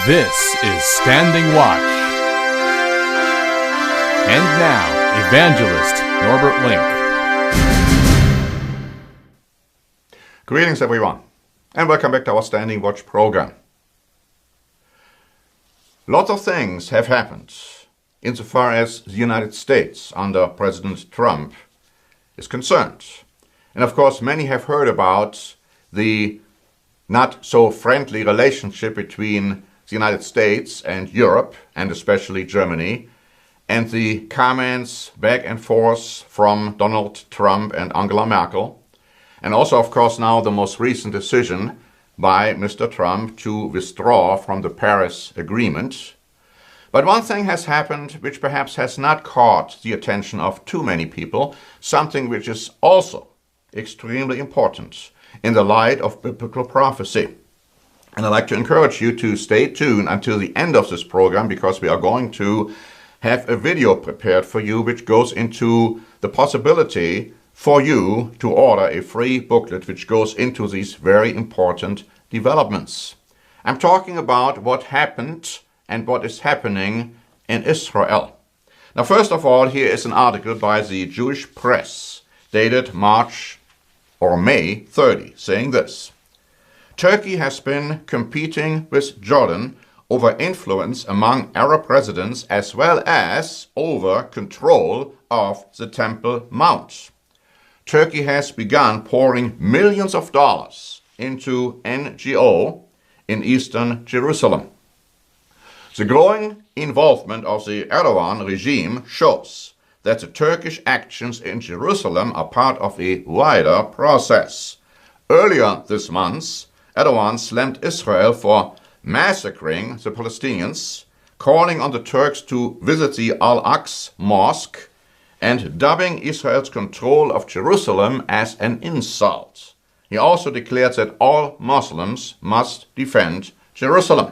This is Standing Watch. And now, Evangelist Norbert Link. Greetings everyone, and welcome back to our Standing Watch program. Lots of things have happened insofar as the United States under President Trump is concerned. And of course, many have heard about the not so friendly relationship between the United States and Europe, and especially Germany, and the comments back and forth from Donald Trump and Angela Merkel, and also, of course, now the most recent decision by Mr. Trump to withdraw from the Paris Agreement. But one thing has happened which perhaps has not caught the attention of too many people, something which is also extremely important in the light of biblical prophecy. And I'd like to encourage you to stay tuned until the end of this program, because we are going to have a video prepared for you which goes into the possibility for you to order a free booklet which goes into these very important developments. I'm talking about what happened and what is happening in Israel. Now, first of all, here is an article by the Jewish press dated May 30, saying this: Turkey has been competing with Jordan over influence among Arab residents as well as over control of the Temple Mount. Turkey has begun pouring millions of dollars into NGO in eastern Jerusalem. The growing involvement of the Erdogan regime shows that the Turkish actions in Jerusalem are part of a wider process. Earlier this month, Erdogan slammed Israel for massacring the Palestinians, calling on the Turks to visit the Al-Aqsa Mosque, and dubbing Israel's control of Jerusalem as an insult. He also declared that all Muslims must defend Jerusalem.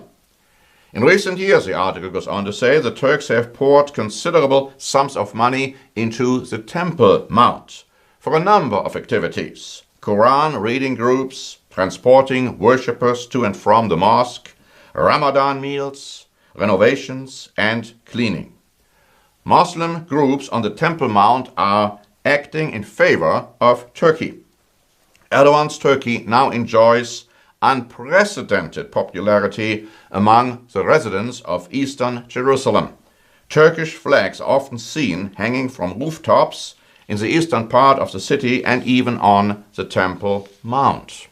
In recent years, the article goes on to say, the Turks have poured considerable sums of money into the Temple Mount for a number of activities: Quran reading groups, transporting worshippers to and from the mosque, Ramadan meals, renovations, and cleaning. Muslim groups on the Temple Mount are acting in favor of Turkey. Erdogan's Turkey now enjoys unprecedented popularity among the residents of eastern Jerusalem. Turkish flags are often seen hanging from rooftops in the eastern part of the city and even on the Temple Mount.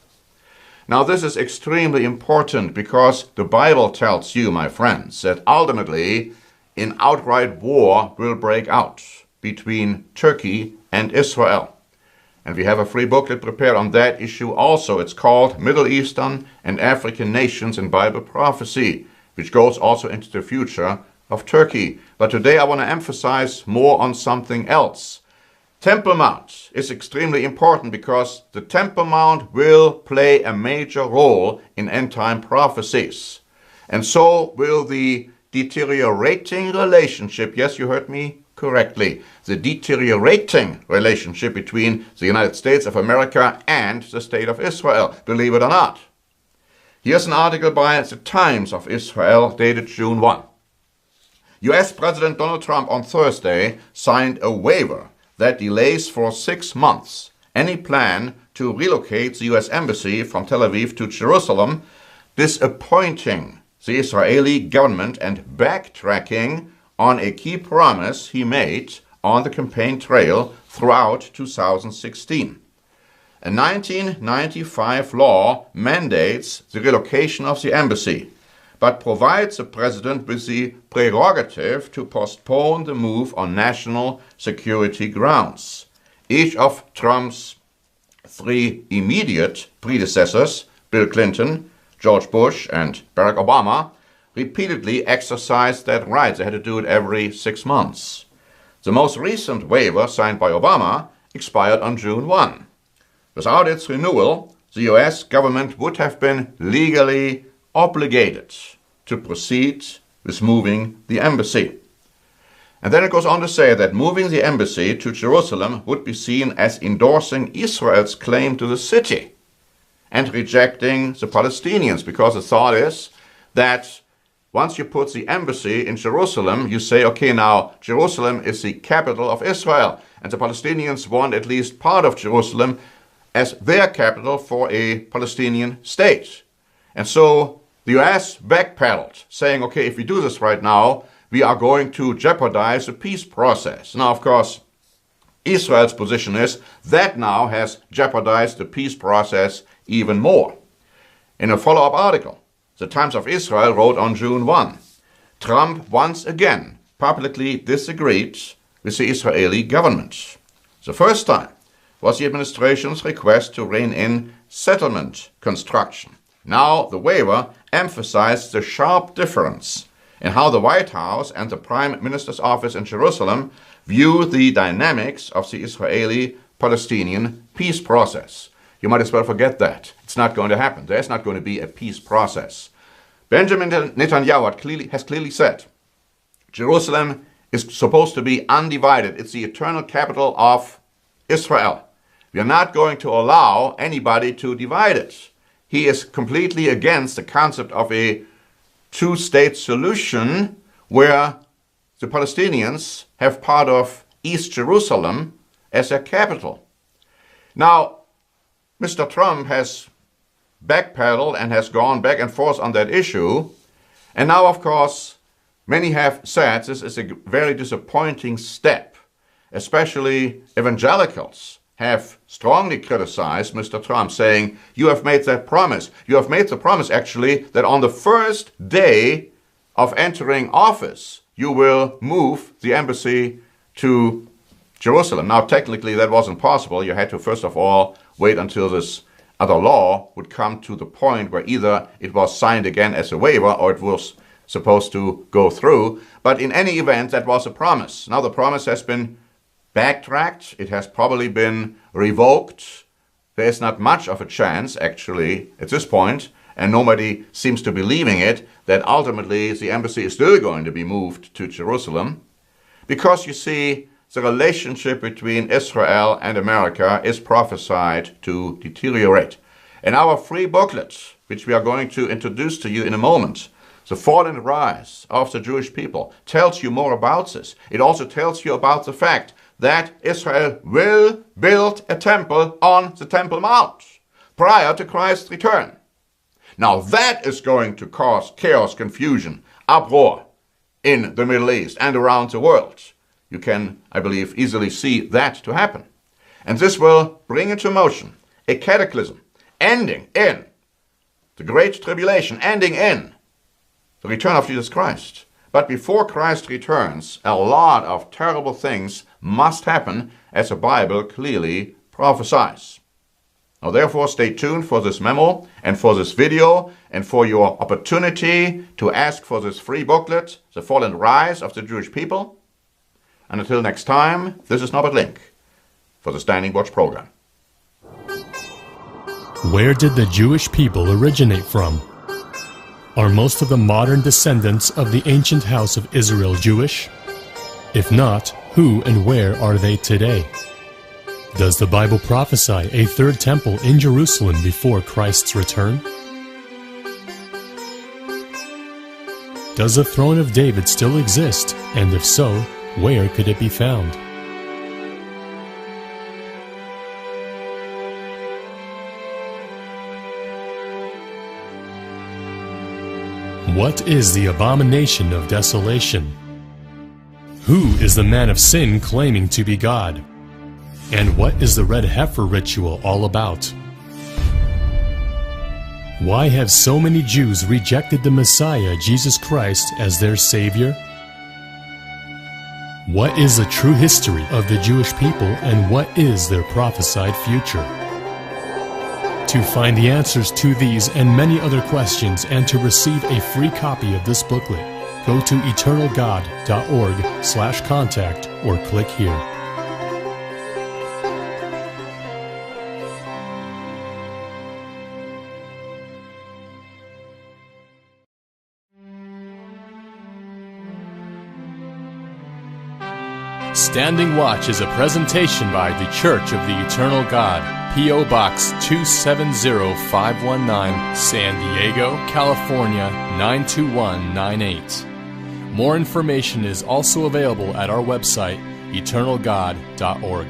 Now, this is extremely important because the Bible tells you, my friends, that ultimately an outright war will break out between Turkey and Israel. And we have a free booklet prepared on that issue also. It's called Middle Eastern and African Nations in Bible Prophecy, which goes also into the future of Turkey. But today I want to emphasize more on something else. Temple Mount is extremely important because the Temple Mount will play a major role in end-time prophecies. And so will the deteriorating relationship, yes, you heard me correctly, the deteriorating relationship between the United States of America and the State of Israel, believe it or not. Here's an article by the Times of Israel dated June 1. US President Donald Trump on Thursday signed a waiver that delays for 6 months any plan to relocate the U.S. Embassy from Tel Aviv to Jerusalem, disappointing the Israeli government and backtracking on a key promise he made on the campaign trail throughout 2016. A 1995 law mandates the relocation of the embassy, but provides the president with the prerogative to postpone the move on national security grounds. Each of Trump's 3 immediate predecessors, Bill Clinton, George Bush, and Barack Obama, repeatedly exercised that right. They had to do it every 6 months. The most recent waiver, signed by Obama, expired on June 1. Without its renewal, the US government would have been legally obligated to proceed with moving the embassy. And then it goes on to say that moving the embassy to Jerusalem would be seen as endorsing Israel's claim to the city and rejecting the Palestinians, because the thought is that once you put the embassy in Jerusalem, you say, okay, now Jerusalem is the capital of Israel, and the Palestinians want at least part of Jerusalem as their capital for a Palestinian state. And so the US backpedaled, saying, okay, if we do this right now, we are going to jeopardize the peace process. Now, of course, Israel's position is that now has jeopardized the peace process even more. In a follow-up article, the Times of Israel wrote on June 1, Trump once again publicly disagreed with the Israeli government. The first time was the administration's request to rein in settlement construction. Now the waiver emphasized the sharp difference in how the White House and the Prime Minister's office in Jerusalem view the dynamics of the Israeli-Palestinian peace process. You might as well forget that. It's not going to happen. There's not going to be a peace process. Benjamin Netanyahu has clearly said, Jerusalem is supposed to be undivided. It's the eternal capital of Israel. We are not going to allow anybody to divide it. He is completely against the concept of a two-state solution where the Palestinians have part of East Jerusalem as their capital. Now, Mr. Trump has backpedaled and has gone back and forth on that issue. And now, of course, many have said this is a very disappointing step. Especially evangelicals have strongly criticized Mr. Trump, saying, you have made that promise. You have made the promise, actually, that on the first day of entering office, you will move the embassy to Jerusalem. Now, technically, that wasn't possible. You had to, first of all, wait until this other law would come to the point where either it was signed again as a waiver or it was supposed to go through. But in any event, that was a promise. Now, the promise has been backtracked. It has probably been revoked. There is not much of a chance, actually, at this point, and nobody seems to be believing it, that ultimately the embassy is still going to be moved to Jerusalem. Because, you see, the relationship between Israel and America is prophesied to deteriorate. In our free booklet, which we are going to introduce to you in a moment, The Fall and Rise of the Jewish People, tells you more about this. It also tells you about the fact that Israel will build a temple on the Temple Mount prior to Christ's return. Now that is going to cause chaos, confusion, uproar in the Middle East and around the world. You can, I believe, easily see that to happen. And this will bring into motion a cataclysm, ending in the Great Tribulation, ending in the return of Jesus Christ. But before Christ returns, a lot of terrible things must happen, as the Bible clearly prophesies. Now, therefore, stay tuned for this memo and for this video and for your opportunity to ask for this free booklet, The Fall and Rise of the Jewish People. And until next time, this is Norbert Link for the Standing Watch program. Where did the Jewish people originate from? Are most of the modern descendants of the ancient house of Israel Jewish? If not, who and where are they today? Does the Bible prophesy a third temple in Jerusalem before Christ's return? Does the throne of David still exist, and if so, where could it be found? What is the abomination of desolation? Who is the man of sin claiming to be God? And what is the red heifer ritual all about? Why have so many Jews rejected the Messiah, Jesus Christ, as their Savior? What is the true history of the Jewish people, and what is their prophesied future? To find the answers to these and many other questions, and to receive a free copy of this booklet, go to eternalgod.org/contact or click here. Standing Watch is a presentation by The Church of the Eternal God, P.O. Box 270519, San Diego, California 92198. More information is also available at our website, eternalgod.org.